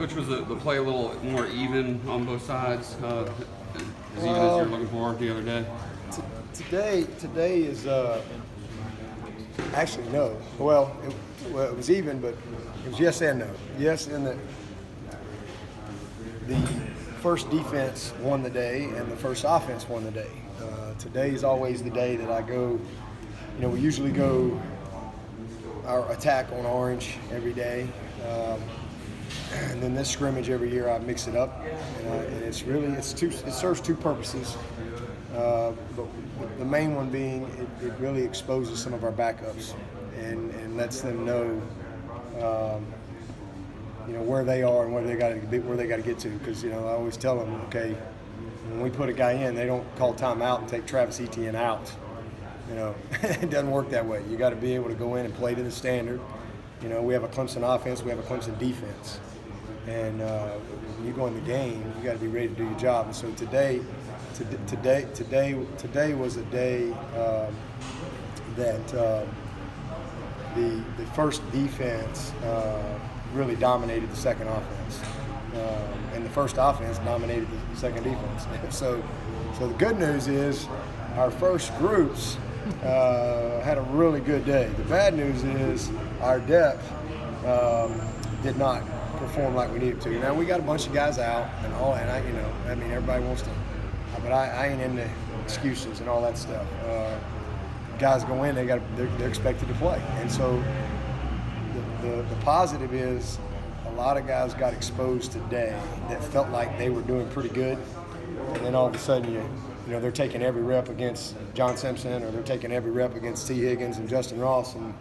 Coach, was the play a little more even on both sides? As even as you're looking for the other day? Today is actually no. Well, it was even, but it was yes and no. Yes, in that the first defense won the day and the first offense won the day. Today is always the day that I go. We usually go our attack on orange every day. And then this scrimmage every year I mix it up, and it serves two purposes. But the main one being it really exposes some of our backups and lets them know where they are and where they got to get to. Because I always tell them, okay, when we put a guy in, they don't call timeout and take Travis Etienne out. It doesn't work that way. You got to be able to go in and play to the standard. We have a Clemson offense, we have a Clemson defense, and when you go in the game, you got to be ready to do your job. And so today was a day that the first defense really dominated the second offense, and the first offense dominated the second defense. So the good news is our first groups had a really good day. The bad news is our depth did not perform like we needed to. Now we got a bunch of guys out and all, and everybody wants to, but I ain't into excuses and all that stuff. Guys go in, they're expected to play, and so the positive is a lot of guys got exposed today that felt like they were doing pretty good, and then all of a sudden they're taking every rep against John Simpson, or they're taking every rep against T. Higgins and Justin Ross, and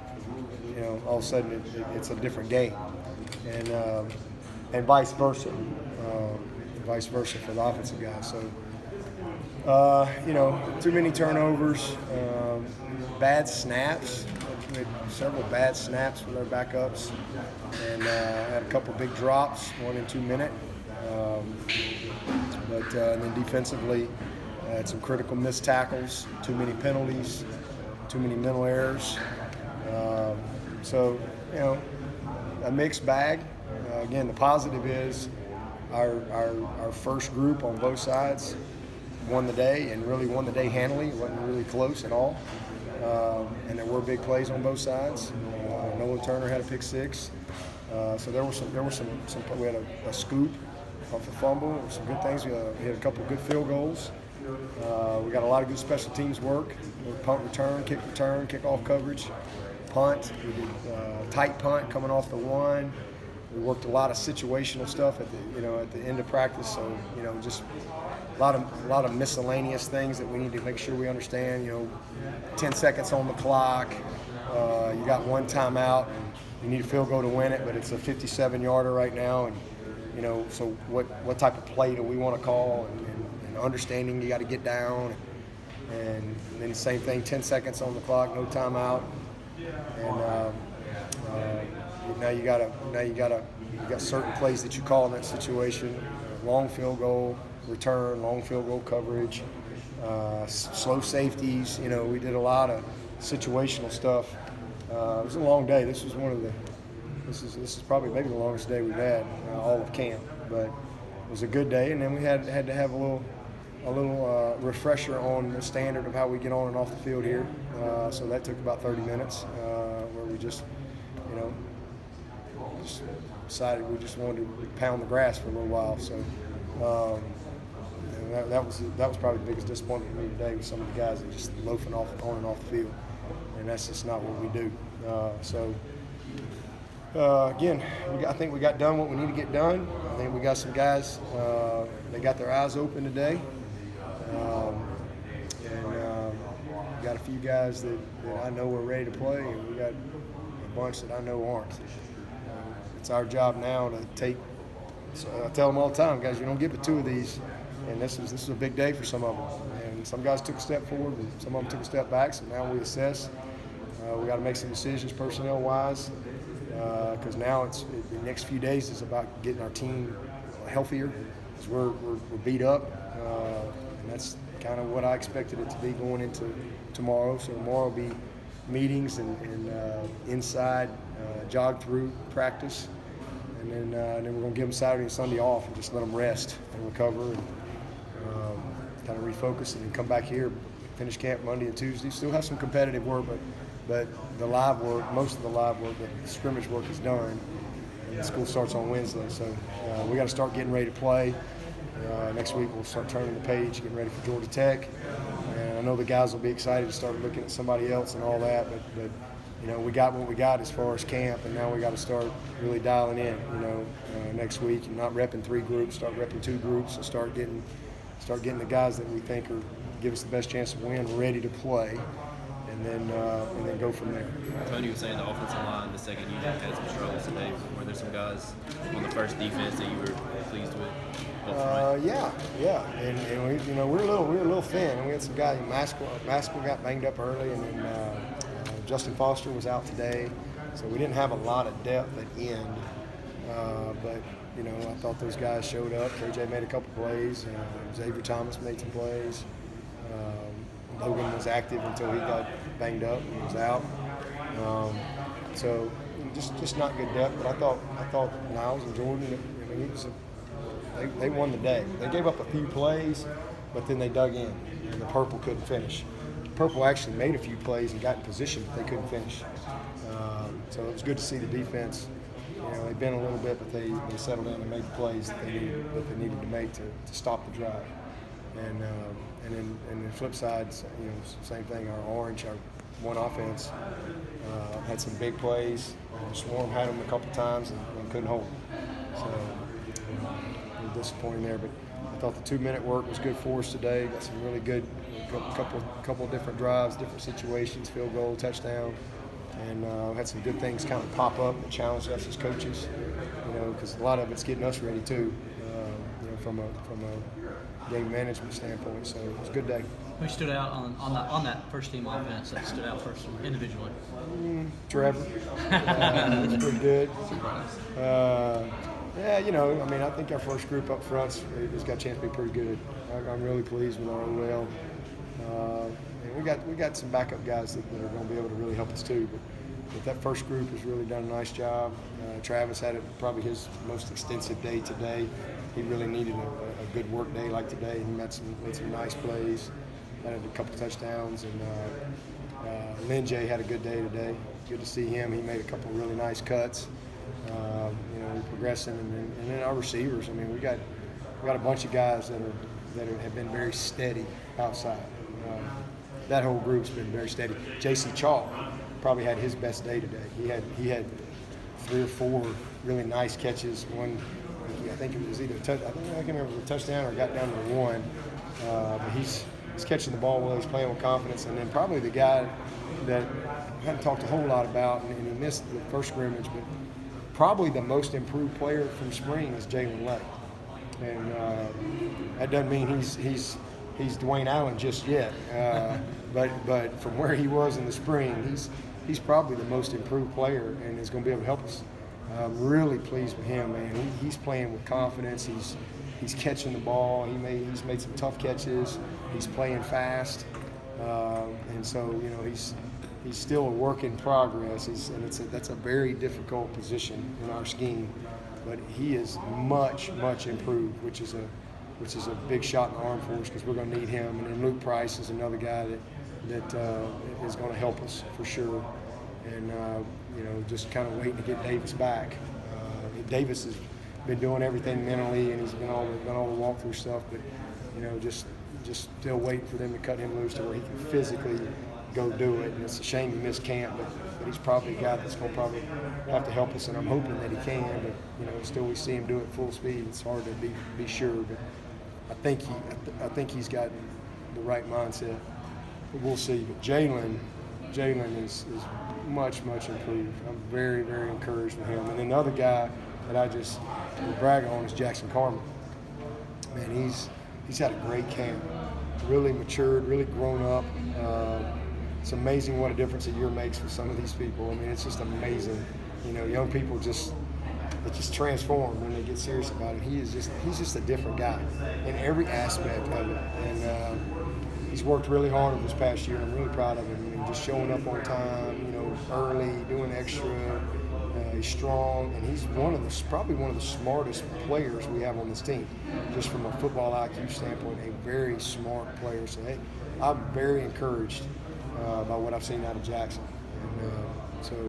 all of a sudden it's a different game, and vice versa for the offensive guys. So, too many turnovers, bad snaps. We had several bad snaps with our backups, and had a couple big drops, 1 and 2 minute. And then defensively, had some critical missed tackles, too many penalties, too many mental errors. So, a mixed bag. Again, the positive is our first group on both sides won the day, and really won the day handily. It wasn't really close at all. And there were big plays on both sides. Nolan Turner had a pick six. So there were some. We had a scoop off the fumble. Some good things. We had a couple of good field goals. We got a lot of good special teams work. Punt return, kickoff coverage, punt. We did tight punt coming off the one. We worked a lot of situational stuff at the end of practice. So just a lot of miscellaneous things that we need to make sure we understand. 10 seconds on the clock. You got one timeout. You need a field goal to win it, but it's a 57-yarder right now. And so what type of play do we want to call? And understanding you got to get down. And then the same thing, 10 seconds on the clock, no timeout. And now you got certain plays that you call in that situation. Long field goal return, long field goal coverage, slow safeties. We did a lot of situational stuff. It was a long day. This is probably maybe the longest day we've had all of camp, but it was a good day. And then we had to have a little refresher on the standard of how we get on and off the field here. So that took about 30 minutes, where we just decided we just wanted to pound the grass for a little while. So that was probably the biggest disappointment for me today, with some of the guys that just loafing on and off the field, and that's just not what we do. Again, I think we got done what we need to get done. I think we got some guys that got their eyes open today, and got a few guys that I know are ready to play, and we got a bunch that I know aren't. It's our job now to take. So I tell them all the time, guys, you don't get but two of these, and this is a big day for some of them. And some guys took a step forward, and some of them took a step back. So now we assess. We got to make some decisions personnel-wise, because now the next few days is about getting our team healthier, because we're beat up, and that's kind of what I expected it to be going into tomorrow. So tomorrow will be meetings and inside jog through practice, and then we're going to give them Saturday and Sunday off and just let them rest and recover and kind of refocus, and then come back here, finish camp Monday and Tuesday. Still have some competitive work, but the live work, most of the live work, the scrimmage work is done. And the school starts on Wednesday, so we got to start getting ready to play. Next week we'll start turning the page, getting ready for Georgia Tech. And I know the guys will be excited to start looking at somebody else and all that, but you know, we got what we got as far as camp, and now we got to start really dialing in, you know, next week, and not repping 3 groups, start repping 2 groups, and start getting the guys that we think are give us the best chance to win ready to play, and then go from there. Tony was saying the offensive line, the second unit, had some struggles today. Were there some guys on the first defense that you were pleased with? Yeah, and we, you know, we're a little thin, and we had some guys. Maskell got banged up early, and then Justin Foster was out today, so we didn't have a lot of depth at end. But you know, I thought those guys showed up. KJ made a couple plays. Xavier Thomas made some plays. Logan was active until he got banged up and was out. So just not good depth. But I thought Niles and Jordan, I mean, they won the day. They gave up a few plays, but then they dug in, and the Purple couldn't finish. Purple actually made a few plays and got in position, but they couldn't finish. So it was good to see the defense. You know, they bent a little bit, but they settled in and made the plays that they needed to make to stop the drive. And then the flip side, you know, same thing. Our orange, our one offense, had some big plays. Swarm had them a couple times and couldn't hold them. So a little disappointing there. But I thought the 2-minute work was good for us today. Got some really good couple of different drives, different situations, field goal, touchdown. And had some good things kind of pop up that challenged us as coaches, you know, because a lot of it's getting us ready too, you know, from a game management standpoint. So it was a good day. Who stood out on that first team offense that stood out first individually? Trevor. It was pretty good. Yeah, you know, I mean, I think our first group up front has got a chance to be pretty good. I'm really pleased with our OL. And we got some backup guys that are going to be able to really help us too. But that first group has really done a nice job. Travis had probably his most extensive day today. He really needed a good work day like today. He made some nice plays. Had a couple touchdowns, and Lin J had a good day today. Good to see him. He made a couple really nice cuts. You know, progressing, and then our receivers. I mean, we got a bunch of guys that have been very steady outside. That whole group's been very steady. J.C. Chalk probably had his best day today. He had 3 or 4 really nice catches. One, I think it was either I can't remember if it was a touchdown or got down to the 1. But he's catching the ball well. He's playing with confidence. And then probably the guy that I hadn't talked a whole lot about, and he missed the first scrimmage, but probably the most improved player from spring is Jalen Lay. And that doesn't mean he's Dwayne Allen just yet, but from where he was in the spring, he's probably the most improved player and is going to be able to help us. I'm really pleased with him, man. He's playing with confidence. He's catching the ball. He's made some tough catches. He's playing fast, and so you know he's still a work in progress. That's a very difficult position in our scheme, but he is much improved, which is a big shot in the arm for us because we're going to need him. And then Luke Price is another guy that is going to help us for sure. And you know, just kind of waiting to get Davis back. Davis has been doing everything mentally, and he's done all the walkthrough stuff. But you know, just still waiting for them to cut him loose to where he can physically go do it. And it's a shame he missed camp, but he's probably a guy that's going to probably have to help us, and I'm hoping that he can. But you know, still we see him do it full speed. It's hard to be sure, but I think he's got the right mindset. But we'll see. But Jalen is much improved. I'm very encouraged with him. And then the other guy that I just will brag on is Jackson Carmen. Man, he's had a great camp. Really matured, really grown up. It's amazing what a difference a year makes for some of these people. I mean, it's just amazing. You know, young people just transform when they get serious about it. He's just a different guy in every aspect of it. And he's worked really hard over this past year, and I'm really proud of him. I mean, just showing up on time, you know, early, doing extra. strong, and he's probably one of the smartest players we have on this team, just from a football IQ standpoint. A very smart player. So hey, I'm very encouraged by what I've seen out of Jackson. And, so